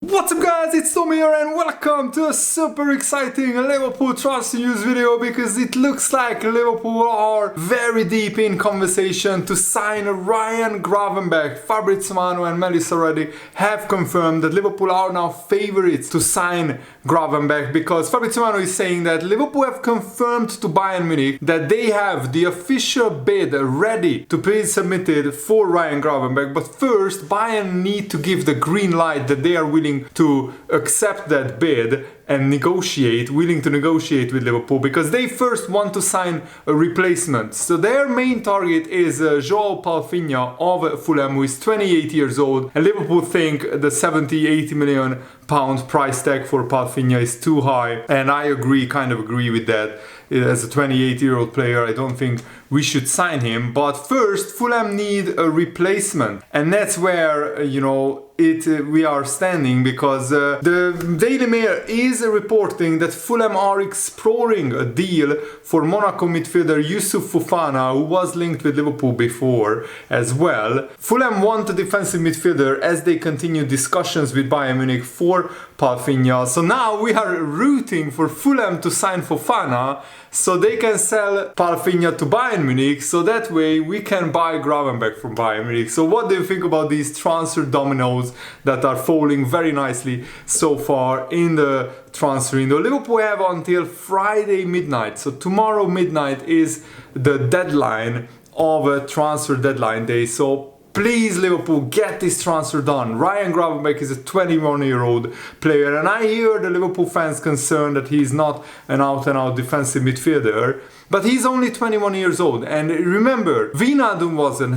What's up guys, it's Tom here and welcome to a super exciting Liverpool transfer news video, because it looks like Liverpool are very deep in conversation to sign Ryan Gravenbech. Fabrizio Romano and Melissa already have confirmed that Liverpool are now favourites to sign Gravenbech, because Fabrizio Romano is saying that Liverpool have confirmed to Bayern Munich that they have the official bid ready to be submitted for Ryan Gravenbech, but first Bayern need to give the green light that they are willing to accept that bid and willing to negotiate with Liverpool, because they first want to sign a replacement. So their main target is João Palhinha of Fulham, who is 28 years old, and Liverpool think the 70-80 million pound price tag for Palhinha is too high, and I kind of agree with that. As a 28-year-old player, I don't think we should sign him. But first, Fulham need a replacement, and that's where we are standing, because the Daily Mail is reporting that Fulham are exploring a deal for Monaco midfielder Youssouf Fofana, who was linked with Liverpool before as well. Fulham want a defensive midfielder as they continue discussions with Bayern Munich for Palhinha. So now we are rooting for Fulham to sign Fofana so they can sell Palhinha to Bayern Munich, so that way we can buy Gravenbech from Bayern Munich. So what do you think about these transfer dominoes that are falling very nicely so far in the transfer window? Liverpool have until Friday midnight, so tomorrow midnight is the deadline of a transfer deadline day. So please, Liverpool, get this transfer done. Ryan Gravenbech is a 21-year-old player, and I hear the Liverpool fans concerned that he's not an out-and-out defensive midfielder, but he's only 21 years old. And remember, Wijnaldum was an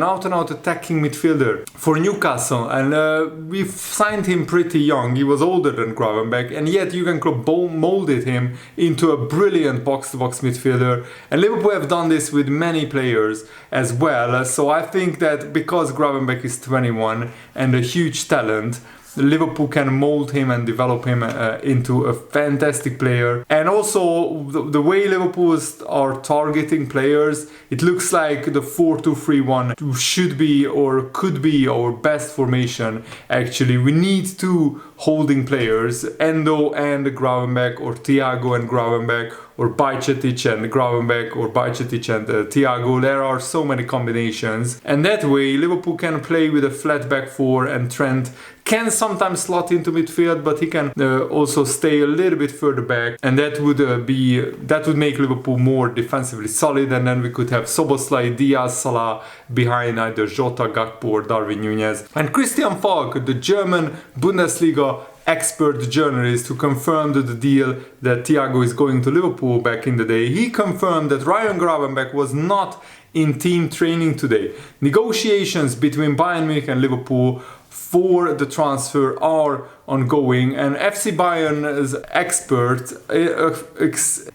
out-and-out attacking midfielder for Newcastle, and we signed him pretty young. He was older than Gravenbech, and yet Jurgen Klopp molded him into a brilliant box-to-box midfielder. And Liverpool have done this with many players as well. So I think that because Gravenbech is 21 and a huge talent, Liverpool can mold him and develop him into a fantastic player. And also the way Liverpool are targeting players, it looks like the 4-2-3-1 should be or could be our best formation. Actually, we need two holding players, Endo and Gravenbech, or Thiago and Gravenbech, or Bajcetic and Gravenbech, or Bajcetic and Thiago. There are so many combinations, and that way Liverpool can play with a flat back four, and Trent can sometimes slot into midfield, but he can also stay a little bit further back, and that would make Liverpool more defensively solid. And then we could have Szoboszlai, Diaz, Salah behind either Jota, Gakpo or Darwin Núñez. And Christian Falk, the German Bundesliga expert journalist who confirmed the deal that Thiago is going to Liverpool back in the day, he confirmed that Ryan Gravenbech was not in team training today. Negotiations between Bayern Munich and Liverpool for the transfer are ongoing, and FC Bayern's experts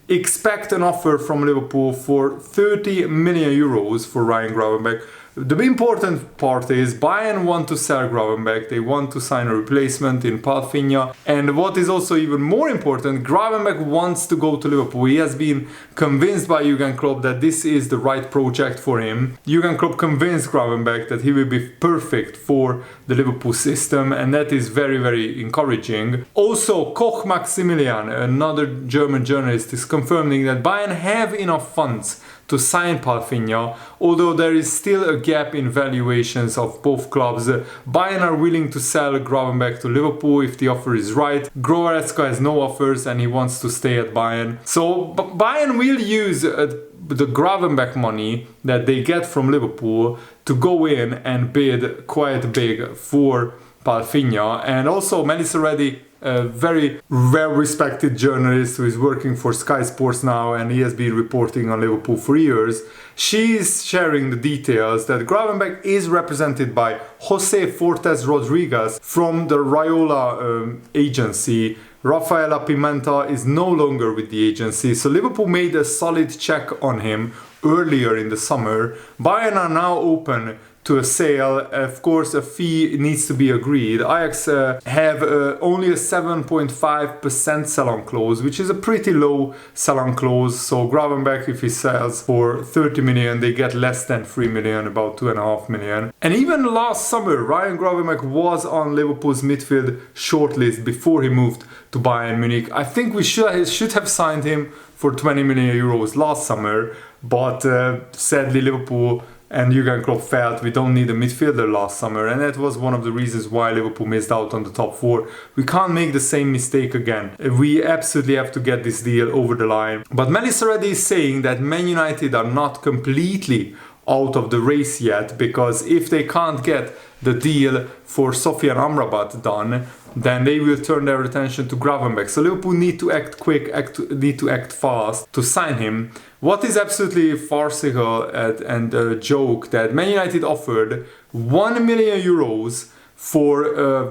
expect an offer from Liverpool for 30 million euros for Ryan Gravenbech. The important part is Bayern want to sell Gravenbech, they want to sign a replacement in Palhinha, and what is also even more important, Gravenbech wants to go to Liverpool. He has been convinced by Jurgen Klopp that this is the right project for him. Jurgen Klopp convinced Gravenbech that he will be perfect for the Liverpool system, and that is very, very encouraging. Also, Koch Maximilian, another German journalist, is confirming that Bayern have enough funds to sign Palhinha, although there is still a gap in valuations of both clubs. Bayern are willing to sell Gravenbech to Liverpool if the offer is right. Goretzka has no offers and he wants to stay at Bayern. So Bayern will use the Gravenbech money that they get from Liverpool to go in and bid quite big for Palhinha. And also Melissa Reddy, a very well-respected journalist who is working for Sky Sports now, and he has been reporting on Liverpool for years. She's sharing the details that Gravenbech is represented by Jose Fortes Rodriguez from the Raiola agency. Rafaela Pimenta is no longer with the agency, so Liverpool made a solid check on him earlier in the summer. Bayern are now open to a sale, of course a fee needs to be agreed. Ajax have only a 7.5% sell-on clause, which is a pretty low sell-on clause. So Gravenbech, if he sells for 30 million, they get less than 3 million, about 2.5 million. And even last summer, Ryan Gravenbech was on Liverpool's midfield shortlist before he moved to Bayern Munich. I think we should have signed him for 20 million euros last summer, but sadly Liverpool and Jurgen Klopp felt we don't need a midfielder last summer, and that was one of the reasons why Liverpool missed out on the top 4. We can't make the same mistake again. We absolutely have to get this deal over the line. But Melissa Reddy is saying that Man United are not completely out of the race yet, because if they can't get the deal for Sofian Amrabat done, then they will turn their attention to Gravenbech. So Liverpool need to act quick, need to act fast to sign him. What is absolutely farcical and a joke that Man United offered 1 million euros for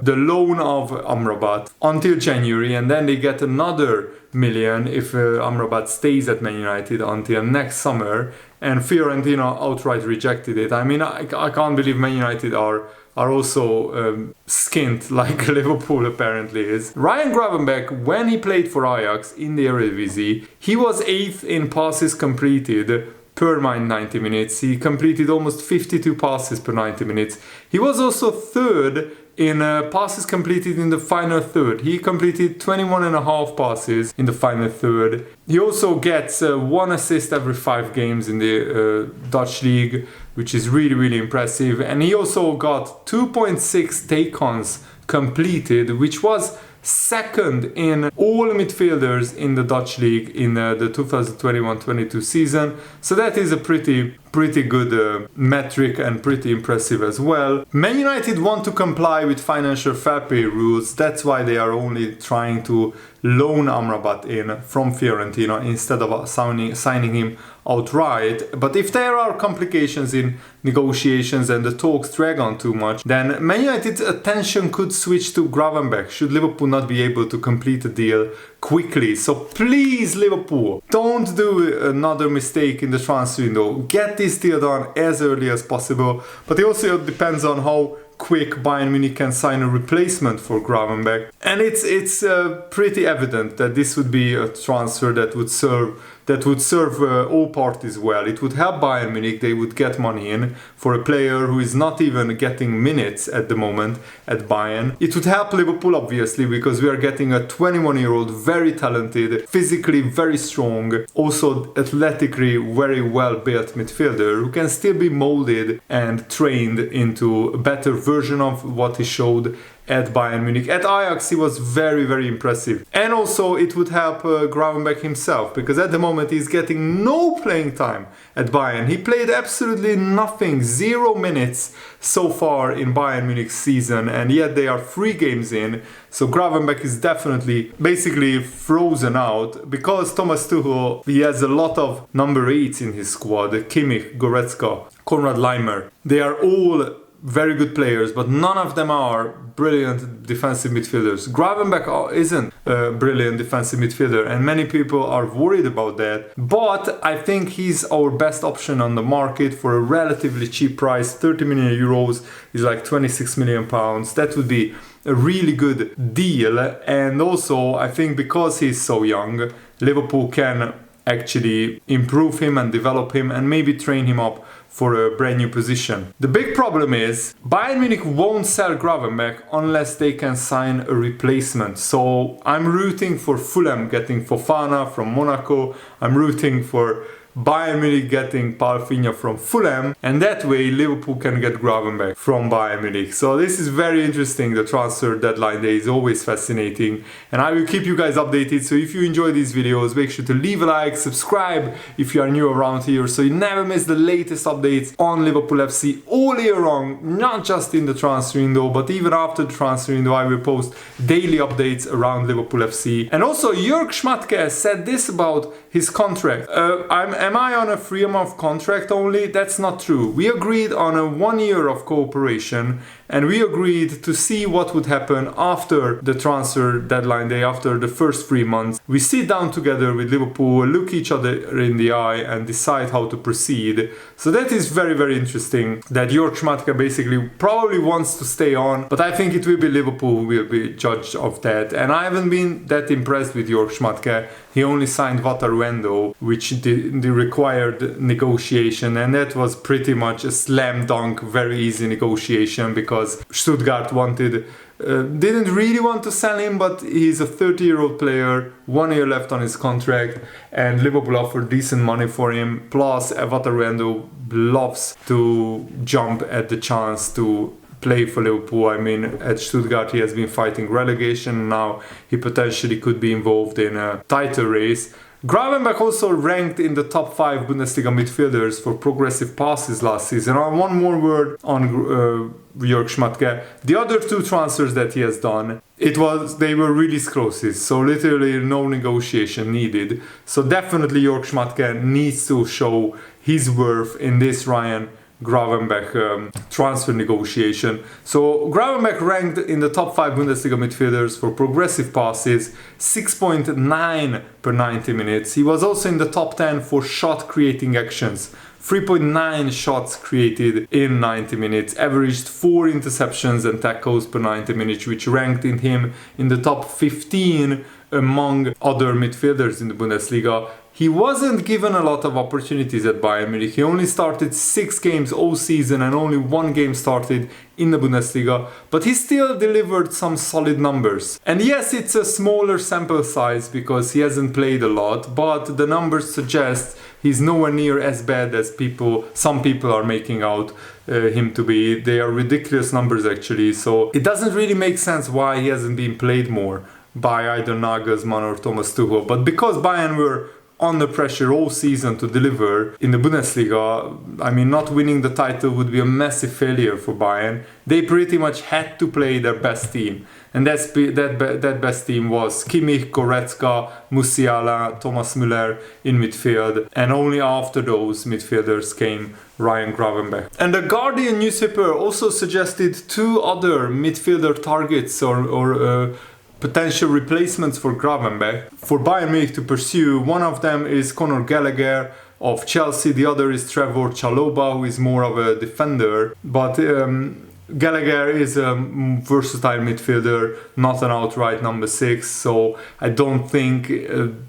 the loan of Amrabat until January, and then they get another million if Amrabat stays at Man United until next summer, and Fiorentina outright rejected it. I mean, I can't believe Man United are also skint like Liverpool apparently is. Ryan Gravenbech, when he played for Ajax in the Eredivisie, he was 8th in passes completed per 90 minutes. He completed almost 52 passes per 90 minutes. He was also 3rd in passes completed in the final third. He completed 21.5 passes in the final third. He also gets 1 assist every 5 games in the Dutch league, which is really impressive. And he also got 2.6 take-ons completed, which was second in all midfielders in the Dutch league in the 2021-22 season. So that is a pretty good metric and pretty impressive as well. Man United want to comply with financial fair play rules. That's why they are only trying to loan Amrabat in from Fiorentina instead of signing him outright. But if there are complications in negotiations and the talks drag on too much, then Man United's attention could switch to Gravenbech should Liverpool not be able to complete a deal quickly. So please, Liverpool, don't do another mistake in the transfer window. Get this deal done as early as possible. But it also depends on how quick Bayern Munich can sign a replacement for Gravenbech. And it's pretty evident that this would be a transfer that would serve all parties well. It would help Bayern Munich. They would get money in for a player who is not even getting minutes at the moment at Bayern. It would help Liverpool, obviously, because we are getting a 21-year-old, very talented, physically very strong, also athletically very well built midfielder who can still be molded and trained into a better version of what he showed at Bayern Munich. At Ajax he was very impressive. And also it would help Gravenbech himself, because at the moment he's getting no playing time at Bayern. He played absolutely nothing, 0 minutes so far in Bayern Munich's season, and yet they are 3 games in. So Gravenbech is definitely basically frozen out, because Thomas Tuchel, he has a lot of number 8s in his squad. Kimmich, Goretzka, Konrad Laimer. They are all very good players, but none of them are brilliant defensive midfielders. Gravenbech isn't a brilliant defensive midfielder, and many people are worried about that. But I think he's our best option on the market for a relatively cheap price. 30 million euros is like 26 million pounds. That would be a really good deal. And also, I think because he's so young, Liverpool can actually improve him and develop him and maybe train him up for a brand new position. The big problem is Bayern Munich won't sell Gravenbech unless they can sign a replacement. So I'm rooting for Fulham getting Fofana from Monaco. I'm rooting for Bayern Munich getting Palfinha from Fulham, and that way Liverpool can get Gravenbech from Bayern Munich. So this is very interesting. The transfer deadline day is always fascinating, and I will keep you guys updated. So if you enjoy these videos, make sure to leave a like, subscribe if you are new around here, so you never miss the latest updates on Liverpool FC all year long, not just in the transfer window, but even after the transfer window. I will post daily updates around Liverpool FC. And also Jörg Schmatke said this about his contract. Am I on a 3-month contract only? That's not true. We agreed on a 1 year of cooperation, and we agreed to see what would happen after the transfer deadline day, after the first 3 months. We sit down together with Liverpool, look each other in the eye and decide how to proceed. So that is very, very interesting that Jörg Schmadtke basically probably wants to stay on, but I think it will be Liverpool who will be judge of that. And I haven't been that impressed with Jörg Schmadtke. He only signed Wataruendo, which the required negotiation, and that was pretty much a slam dunk, very easy negotiation because Stuttgart didn't really want to sell him, but he's a 30-year-old player, 1 year left on his contract, and Liverpool offered decent money for him. Plus, Wataruendo loves to jump at the chance to play for Liverpool. I mean, at Stuttgart he has been fighting relegation. Now he potentially could be involved in a title race. Gravenbech also ranked in the top 5 Bundesliga midfielders for progressive passes last season. One more word on Jörg Schmadtke. The other 2 transfers that he has done, they were release clauses, so literally no negotiation needed. So definitely Jörg Schmadtke needs to show his worth in this Ryan Gravenbech transfer negotiation. So Gravenbech ranked in the top 5 Bundesliga midfielders for progressive passes, 6.9 per 90 minutes. He was also in the top 10 for shot creating actions, 3.9 shots created in 90 minutes, averaged 4 interceptions and tackles per 90 minutes, which ranked him in the top 15 among other midfielders in the Bundesliga. He wasn't given a lot of opportunities at Bayern Munich. He only started 6 games all season and only 1 game started in the Bundesliga, but he still delivered some solid numbers. And yes, it's a smaller sample size because he hasn't played a lot, but the numbers suggest he's nowhere near as bad as some people are making out him to be. They are ridiculous numbers actually, so it doesn't really make sense why he hasn't been played more by either Nagelsmann or Thomas Tuchel. But because Bayern were under pressure all season to deliver in the Bundesliga, I mean, not winning the title would be a massive failure for Bayern. They pretty much had to play their best team, and that best team was Kimmich, Goretzka, Musiala, Thomas Müller in midfield, and only after those midfielders came Ryan Gravenbech. And the Guardian newspaper also suggested 2 other midfielder targets or potential replacements for Gravenbech for Bayern Munich to pursue. One of them is Conor Gallagher of Chelsea, the other is Trevor Chalobah, who is more of a defender, but Gallagher is a versatile midfielder, not an outright number 6, so I don't think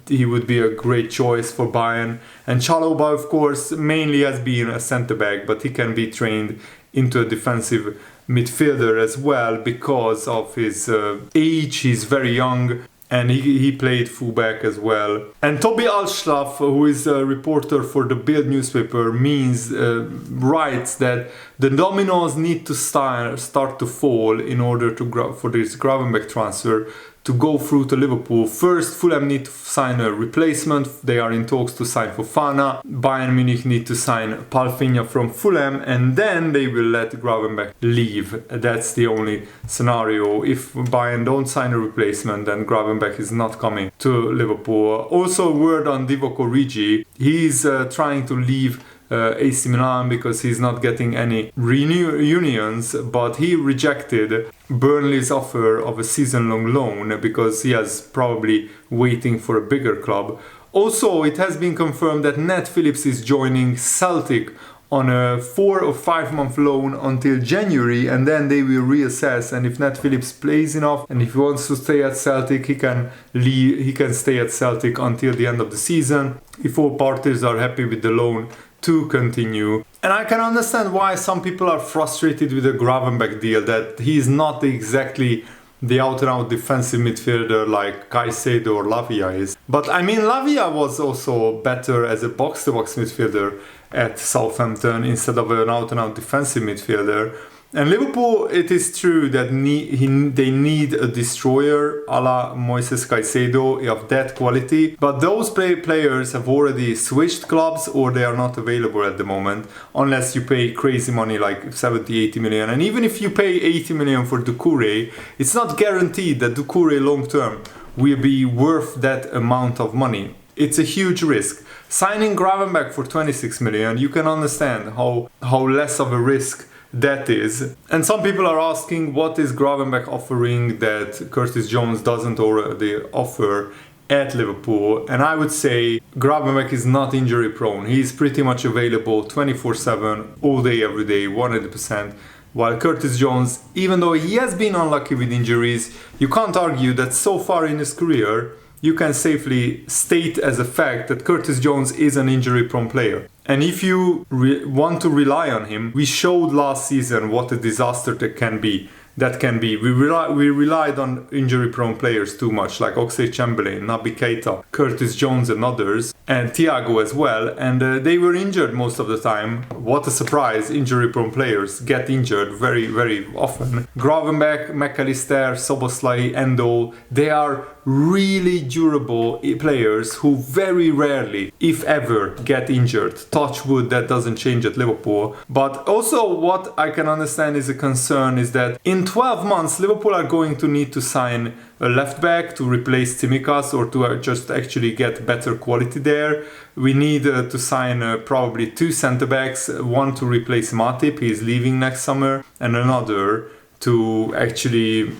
he would be a great choice for Bayern. And Chalobah, of course, mainly has been a centre-back, but he can be trained into a defensive midfielder as well because of his age. He's very young and he played fullback as well. And Toby Alschlaff, who is a reporter for the Bild newspaper, writes that the dominoes need to start to fall in order for this Gravenbech transfer to go through to Liverpool. First, Fulham need to sign a replacement. They are in talks to sign Fofana. Bayern Munich need to sign Palfinha from Fulham, and then they will let Gravenbech leave. That's the only scenario. If Bayern don't sign a replacement, then Gravenbech is not coming to Liverpool. Also, a word on Divock Origi. He's trying to leave AC Milan because he's not getting any reunions, but he rejected Burnley's offer of a season-long loan because he is probably waiting for a bigger club. Also, it has been confirmed that Nat Phillips is joining Celtic on a 4 or 5 month loan until January, and then they will reassess, and if Nat Phillips plays enough and if he wants to stay at Celtic, he can stay at Celtic until the end of the season if all parties are happy with the loan to continue. And I can understand why some people are frustrated with the Gravenbech deal, that he's not exactly the out-and-out defensive midfielder like Caicedo or Lavia is. But I mean, Lavia was also better as a box-to-box midfielder at Southampton instead of an out-and-out defensive midfielder. And Liverpool, it is true that they need a destroyer a la Moises Caicedo of that quality, but those players have already switched clubs or they are not available at the moment, unless you pay crazy money like 70-80 million. And even if you pay 80 million for Doucouré, it's not guaranteed that Doucouré long term will be worth that amount of money. It's a huge risk. Signing Gravenbech for 26 million, you can understand how less of a risk that is. And some people are asking, what is Gravenbech offering that Curtis Jones doesn't already offer at Liverpool? And I would say Gravenbech is not injury prone. He's pretty much available 24/7, all day, every day, 100%. While Curtis Jones, even though he has been unlucky with injuries, you can't argue that so far in his career, you can safely state as a fact that Curtis Jones is an injury prone player. And if you want to rely on him, we showed last season what a disaster that can be. We relied on injury-prone players too much, like Oxlade-Chamberlain, Naby Keita, Curtis Jones and others, and Thiago as well, and they were injured most of the time. What a surprise, injury-prone players get injured very, very often. Gravenbech, McAllister, Szoboszlai, Endo, they are really durable players who very rarely, if ever, get injured. Touch wood, that doesn't change at Liverpool. But also what I can understand is a concern is that in 12 months Liverpool are going to need to sign a left back to replace Tsimikas or to just actually get better quality there. We need to sign probably 2 centre backs, one to replace Matip, he's leaving next summer, and another to actually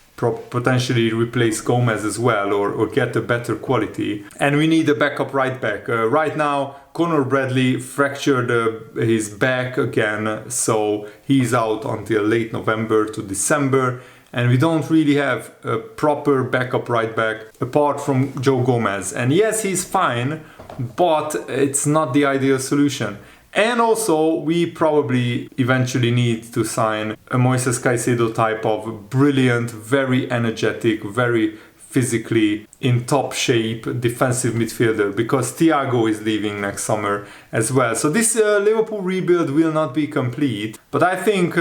potentially replace Gomez as well, or get a better quality. And we need a backup right back. Right now, Conor Bradley fractured his back again, so he's out until late November to December. And we don't really have a proper backup right back apart from Joe Gomez. And yes, he's fine, but it's not the ideal solution. And also, we probably eventually need to sign a Moises Caicedo type of brilliant, very energetic, very physically in top shape defensive midfielder, because Thiago is leaving next summer as well. So this Liverpool rebuild will not be complete, but I think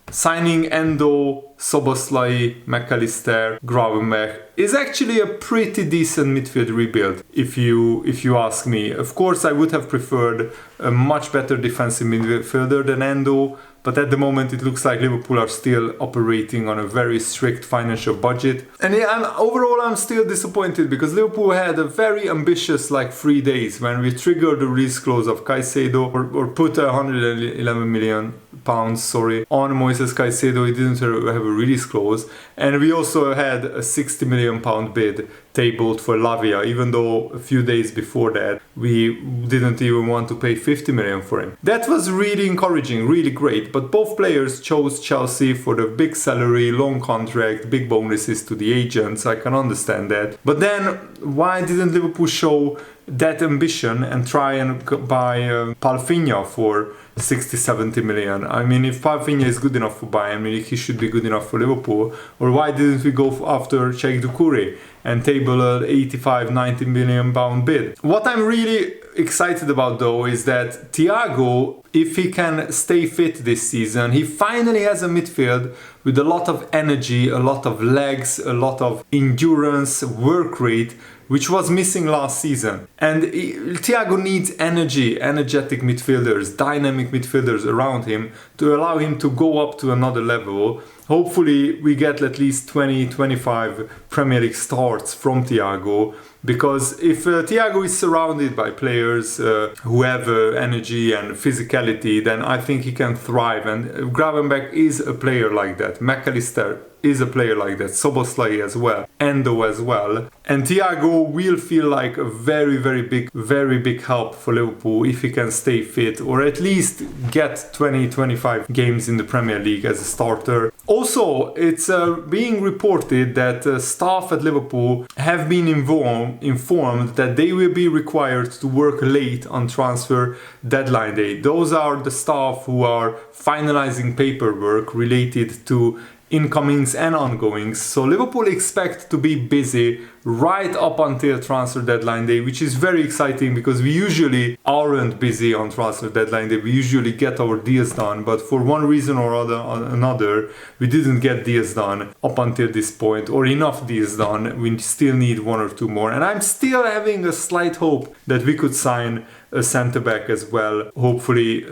signing Endo, Szoboszlai, McAllister, Gravenbech is actually a pretty decent midfield rebuild if you ask me. Of course, I would have preferred a much better defensive midfielder than Endo, but at the moment it looks like Liverpool are still operating on a very strict financial budget. And yeah, overall I'm still disappointed because Liverpool had a very ambitious 3 days when we triggered the release clause of Caicedo or put 111 million pounds on Moises Caicedo. He didn't have a release clause, and we also had a 60 million pound bid tabled for Lavia, even though a few days before that we didn't even want to pay 50 million for him. That was really encouraging, really great, but both players chose Chelsea for the big salary, long contract, big bonuses to the agents. I can understand that, but then why didn't Liverpool show that ambition and try and buy Palhinha for 60-70 million? I mean, if Palhinha is good enough for Bayern Munich, he should be good enough for Liverpool. Or why didn't we go after Cheikh Doucouré and table an 85-90 million pound bid? What I'm really excited about though is that Thiago, if he can stay fit this season, he finally has a midfield with a lot of energy, a lot of legs, a lot of endurance, work rate, which was missing last season. And Thiago needs energetic midfielders, dynamic midfielders around him to allow him to go up to another level. Hopefully we get at least 20-25 Premier League starts from Thiago, because if Thiago is surrounded by players who have energy and physicality, then I think he can thrive. And Gravenbech is a player like that. McAllister is a player like that. Szoboszlai as well. Endo as well. And Thiago will feel like a very big help for Liverpool if he can stay fit, or at least get 20-25 games in the Premier League as a starter. Also, it's being reported that staff at Liverpool have been informed that they will be required to work late on transfer deadline day. Those are the staff who are finalizing paperwork related to incomings and ongoings. So Liverpool expect to be busy right up until transfer deadline day, which is very exciting because we usually aren't busy on transfer deadline day. We usually get our deals done, but for one reason or another, we didn't get deals done up until this point, or enough deals done. We still need 1 or 2 more, and I'm still having a slight hope that we could sign a centre back as well. Hopefully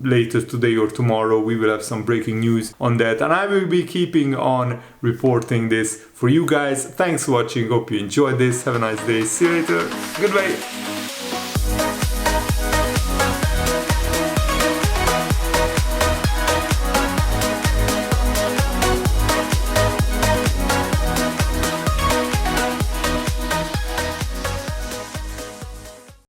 later today or tomorrow we will have some breaking news on that, and I will be keeping on reporting this for you guys. Thanks for watching, hope you enjoyed this. Have a nice day, see you later, goodbye.